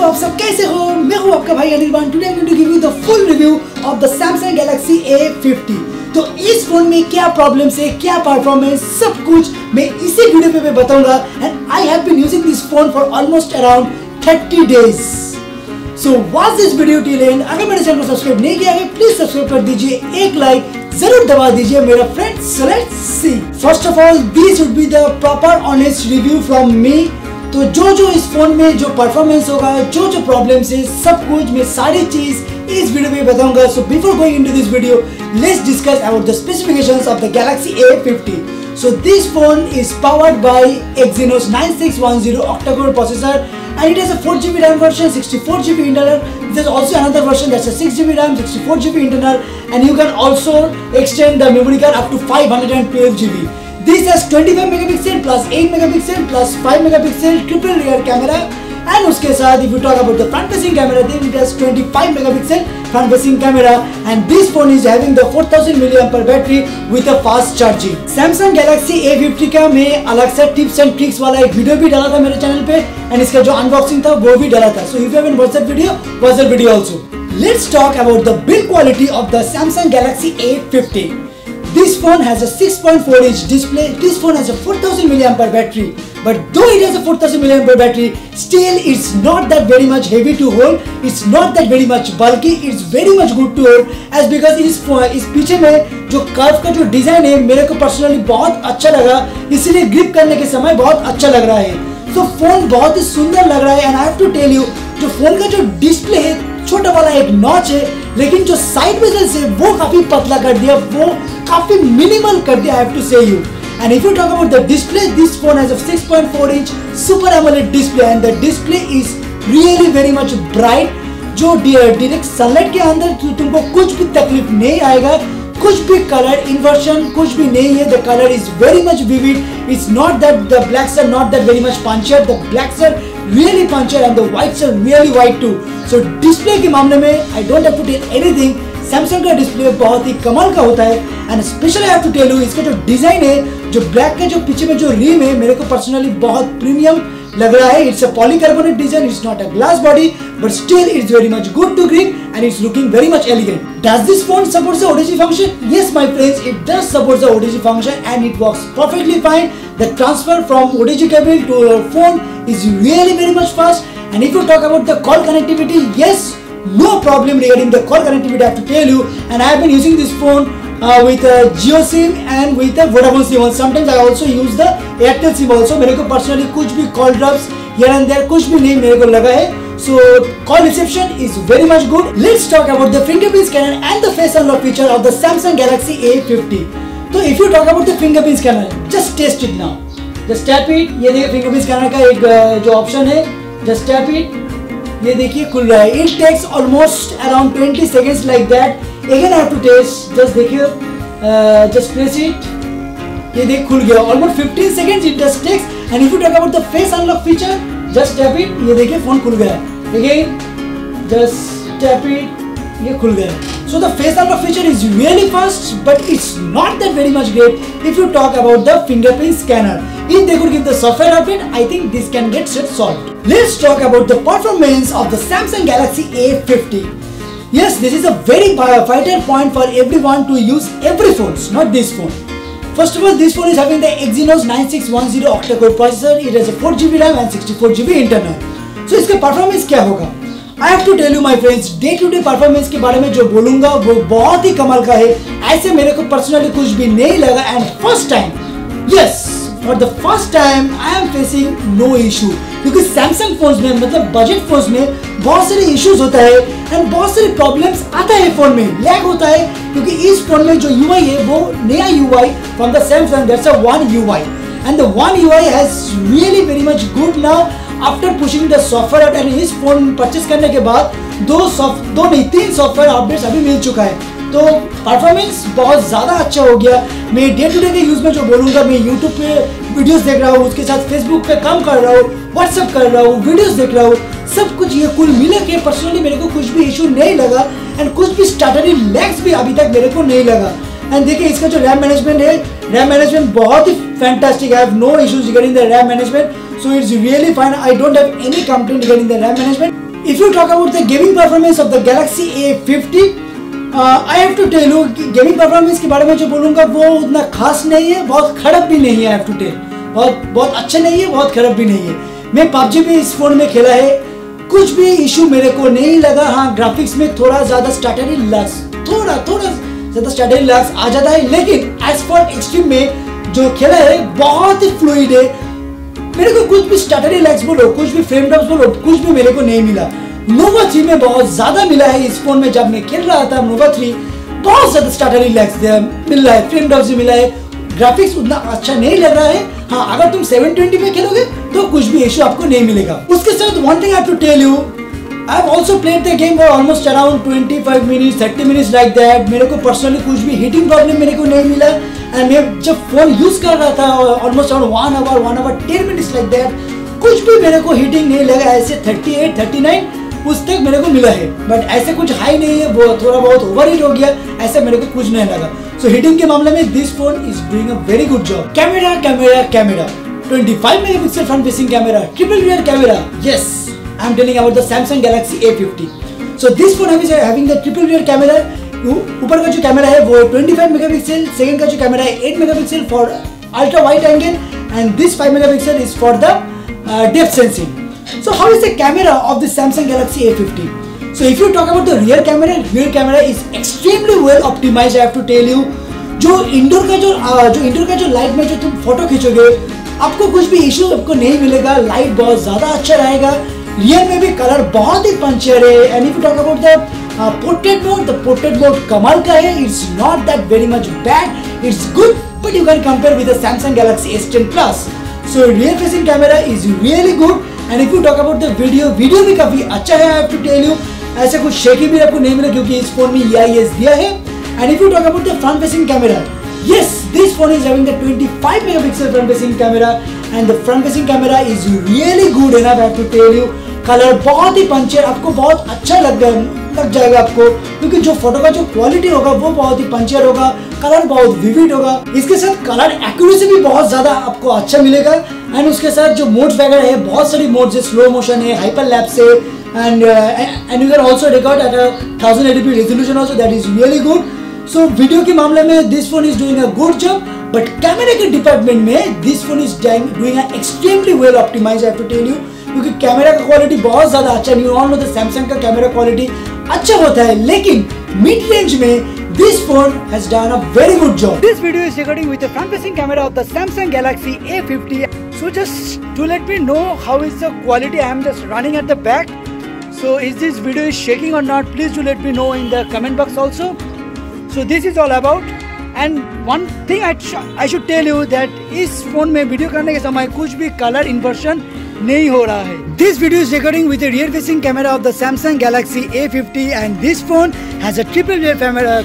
आप सब कैसे हो? मैं हूं आपका भाई Anirban. Today I am going to give you the full review of the Samsung Galaxy A50। तो इस फोन में क्या प्रॉब्लम्स है, क्या परफॉर्मेंस, सब कुछ मैं इसी वीडियो पे मैं बताऊंगा। And I have been using this phone for almost around 30 days. So watch this video till end. अगर मेरे चैनल को सब्सक्राइब नहीं किया है प्लीज सब्सक्राइब कर दीजिए, एक लाइक जरूर दबा दीजिए मेरा friends. So let's see. First of all this would be the proper honest review from me. तो जो इस फोन में जो परफॉर्मेंस होगा, जो प्रॉब्लम्स है, सब कुछ मैं सारी चीज इस वीडियो में बताऊंगा। So before going into this video let's discuss about the specifications of the Galaxy A50। So this phone is powered by Exynos 9610 octa-core processor and it has a 4GB RAM version, 64GB internal. There's also another version that's a 6GB RAM, 64GB internal, and you can also extend the memory card up to 512GB. This has 25 megapixel plus 8 megapixel plus 5 megapixel triple rear camera, and उसके साथ if you talk about the front facing camera, then it has 25 megapixel front facing camera, and this phone is having the 4000 mAh battery with a fast charging. Samsung Galaxy A50 का मैं अलग से tips and tricks वाला एक video भी डाला था मेरे चैनल पे, and इसका जो अनबॉक्सिंग था वो भी डाला था. So if you haven't watched that video, watch that video also. Let's talk about the build quality of the Samsung Galaxy A50. This phone has a 6.4-inch display. This phone has a 4000 mAh battery. But though it has a 4000 mAh battery, still it's not that very much heavy to hold. It's not that very much bulky. It's very much good to hold, as because इस पीछे में जो curve का जो design है मेरे को personally बहुत अच्छा लगा, इसीलिए ग्रिप करने के समय बहुत अच्छा लग रहा है। तो फोन बहुत ही सुंदर लग रहा है। And I have to tell you, जो फोन का जो डिस्प्ले है छोटा वाला एक नॉच है, लेकिन जो साइड बेजल्स है वो काफी पतला कर दिया, वो काफी मिनिमल कर दिया, आई हैव टू से you. And if you talk about the display, this phone has a 6.4-inch Super AMOLED display and the display is really very much bright. जो डायरेक्ट सनलाइट के अंदर तुमको कुछ भी तकलीफ नहीं आएगा, कुछ भी कलर इन्वर्शन कुछ भी नहीं है। The color is very much vivid. It's not that the blacks are not that very much punchier. The blacks are really punchier and the whites are really white too. So display के मामले में I don't have to tell anything. Samsung का display बहुत ही कमाल का होता है। And specially I have to tell you, इसका जो डिजाइन है, जो ब्लैक का जो पीछे में जो रिम है, मेरे को पर्सनली बहुत प्रीमियम लग रहा है। It's a polycarbonate design, it's not a glass body, but still it's very much good to grip and it's looking very much elegant. Does this phone support the OTG function? Yes my friends, it does support the OTG function and it works perfectly fine. The transfer from OTG cable to your phone is really very much fast. And if you talk about the call connectivity, yes, no problem regarding the call connectivity, I have to tell you. And I have been using this phone with a Jio SIM and with a Vodafone SIM. Sometimes I also use the Airtel SIM also. मेरे को personally कुछ भी call drops here and there कुछ भी नहीं मेरे को लगा है. So call reception is very much good. Let's talk about the fingerprint scanner and the face unlock feature of the Samsung Galaxy A50. तो if you talk about the fingerprint scanner, just test it now. Just tap it. ये देखिए fingerprint scanner का एक जो option है, just tap it. ये देखिए खुल रहा है। It takes almost around 20 seconds like that. Again I have to test. Just देखिए, just press it. ये देख खुल गया। Almost 15 seconds it just takes. And if you talk about the face unlock feature, just tap it. ये देखिए phone खुल गया। Again, just tap it. ये खुल गया। So the face unlock feature is really fast, but it's not that very much great if you talk about the fingerprint scanner. If they could give the software update, I think this can get solved. Let's talk about the performance of the Samsung Galaxy A50. Yes, this is a very vital point for everyone to use every phone, not this phone. First of all, this phone is having the Exynos 9610 octa-core processor. It has a 4GB RAM and 64GB internal. So इसका performance क्या होगा? I have to tell you my friends, day to day performance के बारे में जो बोलूंगा वो बहुत ही कमाल का है। ऐसे मेरे को पर्सनली कुछ भी नहीं लगा। And first time, yes, for the first time I am facing no issue, क्योंकि सैमसंग फोन्स में, मतलब बजट फोन्स में बहुत सारे इश्यूज होता है एंड बहुत सारे प्रॉब्लम्स आता है फोन में, लैग होता है, क्योंकि इस फोन में जो UI है वो नया UI from the Samsung, that's a One UI and the One UI has really very much good now after pushing the software out. and इस फोन परचेस करने के बाद दो नहीं 3 सॉफ्टवेयर अपडेट्स अभी मिल चुका है, तो परफॉर्मेंस बहुत ज़्यादा अच्छा हो गया। मैं डे टू डे के यूज़ में जो बोलूँगा, मैं यूट्यूब पे वीडियोस देख रहा हूँ, उसके साथ फेसबुक पे काम कर रहा हूँ, व्हाट्सएप कर रहा हूँ, वीडियोस देख रहा हूँ, सब कुछ ये कुल मिला के पर्सनली मेरे को कुछ भी इशू नहीं लगा एंड कुछ भी स्टार्टरी लैग्स भी अभी तक मेरे को नहीं लगा। एंड देखिए इसका जो रैम मैनेजमेंट है, रैम मैनेजमेंट बहुत ही fantastic. I have no issues regarding the RAM management, so it's really fine. I don't have any complaint regarding the RAM management. If you talk about the gaming performance of the Galaxy A50, I have to tell you कि gaming performance के बारे में जो बोलूँगा वो उतना खास नहीं है, बहुत खराब भी नहीं है। I have to tell, बहुत अच्छा नहीं है, बहुत खराब भी नहीं है। मैं PUBG भी इस फोन में खेला है, कुछ भी इशू मेरे को नहीं लगा। हाँ, ग्राफिक्स में थोड़ा ज़्यादा स्टटरी लैग्स, थोड़ा ज़्यादा स्टटरी लैग्स आ जाता है, लेकिन एज फॉर एक्सट्रीम में जो खेला है बहुत ही फ्लूइड है। मेरे को कुछ भी स्टटरी लैग्स बोलो, कुछ भी फ्रेम ड्रॉप्स बोलो, कुछ भी मेरे को नहीं मिला। नोवा 3 में बहुत ज्यादा मिला है। इस फोन में जब मैं खेल रहा था नोवा 3, बहुत ज्यादा स्टटरी लैग्स मिल रहा है, फ्रेम ड्रॉप्स भी मिला है, ग्राफिक्स उतना अच्छा नहीं लग रहा है। हाँ, अगर तुम 720 पे खेलोगे तो कुछ भी इशू आपको नहीं मिलेगा। उसके साथ one thing I have to tell you, I have also played the game for almost around 25 minutes 30 minutes like that. मेरे को पर्सनली कुछ भी हीटिंग प्रॉब्लम मेरे को नहीं मिला। एंड मैं जब फोन यूज कर रहा था almost around 1 hour 10 minutes like that, कुछ भी मेरे को हीटिंग नहीं लगा। ऐसे 38 39 उस तक मेरे को मिला है, बट ऐसे कुछ हाई नहीं है, वो थोड़ा बहुत ओवर हीट हो गया, ऐसा मेरे को कुछ नहीं लगा। सो हीटिंग के मामले में this phone is doing a very good job. Camera 25 megapixel front facing camera, triple rear camera. Yes, I am telling about the Samsung Galaxy A50। So this phone is having the triple rear camera. ऊपर का जो camera है वो 25 megapixel, second का जो camera है 8 megapixel for ultra wide angle, and this 5 megapixel is for the depth sensing. So how is the camera of the Samsung Galaxy A50? So if you talk about the rear camera is extremely well optimized. I have to tell you, जो indoor का जो light में जो तुम photo खींचोगे, आपको कुछ भी issue आपको नहीं मिलेगा। लाइट बहुत ज्यादा अच्छा रहेगा। रियर में भी कलर बहुत ही पंचियर है। And if you talk about the portrait mode कमाल का है। It's not that very much bad, it's good, but you can compare with the Samsung Galaxy S10 Plus। So rear facing camera is really good। And if you talk about the video भी काफी अच्छा है। I have to tell you, ऐसे कुछ shaky भी आपको नहीं मिला क्योंकि इस फोन में EIS दिया है। And if you talk about the front facing camera, yes, this phone is having the 25 megapixel front facing camera, and the front facing camera is really good enough. I have to tell you, colour बहुत ही पंचियर, आपको बहुत अच्छा लग जाएगा आपको, क्योंकि जो फोटो का जो क्वालिटी होगा वो बहुत ही पंचियर होगा, कलर बहुत विविड होगा। इसके साथ कलर एक्यूरेसी भी बहुत ज्यादा आपको अच्छा मिलेगा। एंड उसके साथ जो मोड्स वगैरह है, बहुत सारी मोड्स है, स्लो मोशन है, हाइपर लैप्स है, and you can also record at 1080p resolution also, that is really good. So video के मामले में this phone is doing a good job, but camera के डिपार्टमेंट में this phone is doing a extremely well optimised. I have to tell you, क्योंकि camera का quality बहुत ज्यादा अच्छा नहीं। ऑल नो द सैमसंग का कैमरा क्वालिटी अच्छा होता है, लेकिन मिड रेंज में this phone has done a very good job. This video is recording with the front facing camera of the Samsung Galaxy A50. So just to let me know how is the quality, I am just running at the back. So is this video is shaking or not? Please do let me know in the comment box also. So this is all about. And one thing I should tell you that इस phone में video करने के समय कुछ भी colour inversion नहीं हो रहा है। This video is recording with the rear facing camera of the Samsung Galaxy A50, and this phone has a triple rear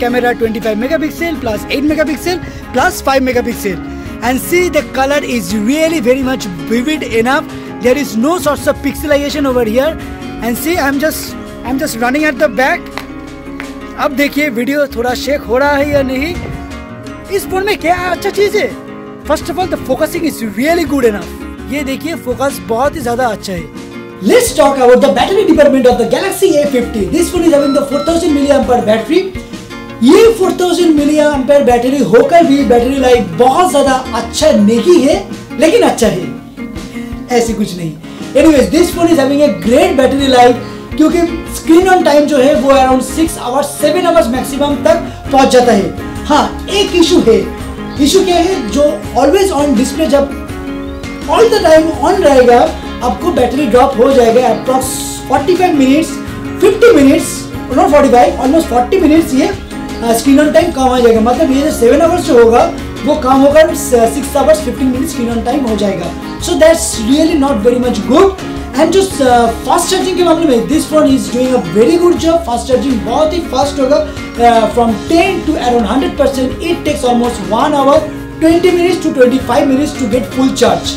camera 25 megapixel plus 8 megapixel plus 5 megapixel, and see the color is really very much vivid enough. There is no sorts of pixelization over here, and see I'm just running at the back. अब देखिए video थोड़ा shake हो रहा है या नहीं। इस phone में क्या अच्छा चीज है, first of all the focusing is really good enough. ये देखिए फोकस बहुत ही ज्यादा अच्छा है। Let's talk about the battery department of the Galaxy A50. This phone is having the 4000 mAh battery. ये 4000 mAh बैटरी होकर भी बैटरी लाइफ बहुत ज्यादा अच्छा नहीं है, लेकिन अच्छा है, ऐसे कुछ नहीं। Anyways, this phone is having a great battery life, क्योंकि स्क्रीन ऑन टाइम जो है वो अराउंड 6 आवर्स 7 आवर्स मैक्सिमम तक पहुंच जाता है। हाँ, एक इशू है। इशू क्या है, जो ऑलवेज ऑन डिस्प्ले जब ऑल द टाइम ऑन रहेगा, आपको बैटरी ड्रॉप हो जाएगा approx 45 minutes 50 minutes, not 45, almost 40 minutes ये स्क्रीन ऑन टाइम कम आ जाएगा। मतलब ये जो 7 आवर्स जो होगा वो काम होकर 6 hours 15 minutes screen on time हो जाएगा। So that's really not very much good. And जो फास्ट चार्जिंग के मामले में this phone is doing a very good job. Fast charging बहुत ही फास्ट होगा, from 10 to around 100%। It takes almost 1 hour 20 minutes to 25 minutes to get full charge.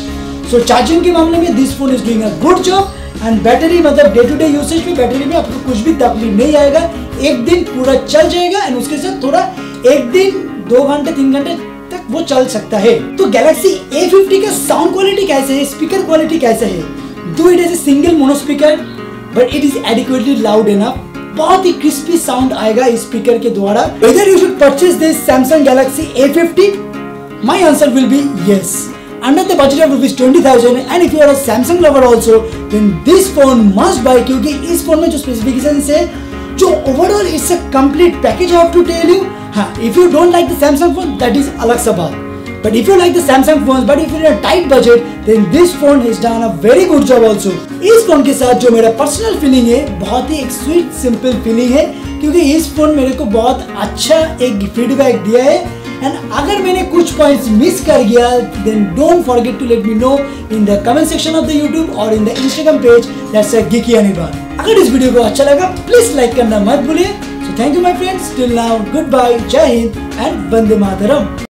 So charging के मामले में this phone is doing a good job. And battery मतलब day to day usage में battery में आपको कुछ भी तकलीफ नहीं आएगा, एक दिन पूरा चल जाएगा। एंड उसके साथ थोड़ा एक दिन 2 घंटे 3 घंटे तक वो चल सकता है। तो गैलेक्सी A50 का साउंड क्वालिटी कैसे है, स्पीकर क्वालिटी कैसे है? दो it is a single mono speaker, but it is adequately loud enough. बहुत ही क्रिस्पी साउंड आएगा इस स्पीकर के द्वारा. Whether you should purchase this Samsung Galaxy A50? My answer will be yes. Under the budget of rupees 20,000 and if you are a Samsung lover also, then this phone must buy क्योंकि इस phone में जो specifications है, जो overall it's a complete package. I have to tell you. हाँ, if you don't like the Samsung phone, that is अलग सा बात. But if you like the Samsung phones, but if you're in a tight budget, then this phone has done a very good job also. इस phone के साथ जो मेरा personal feeling है, बहुत ही एक स्वीट सिंपल फीलिंग है क्योंकि इस फोन मेरे को बहुत अच्छा एक फीडबैक दिया है. एंड अगर मैंने कुछ पॉइंट्स मिस कर गया, then don't forget to let me know in the comment section of the YouTube और in the Instagram page. That's a Geeky Anirban. अगर इस वीडियो को अच्छा लगा, प्लीज लाइक करना मत भूलिए. So thank you my friends. Till now, goodbye, Jai Hind and Vande Mataram.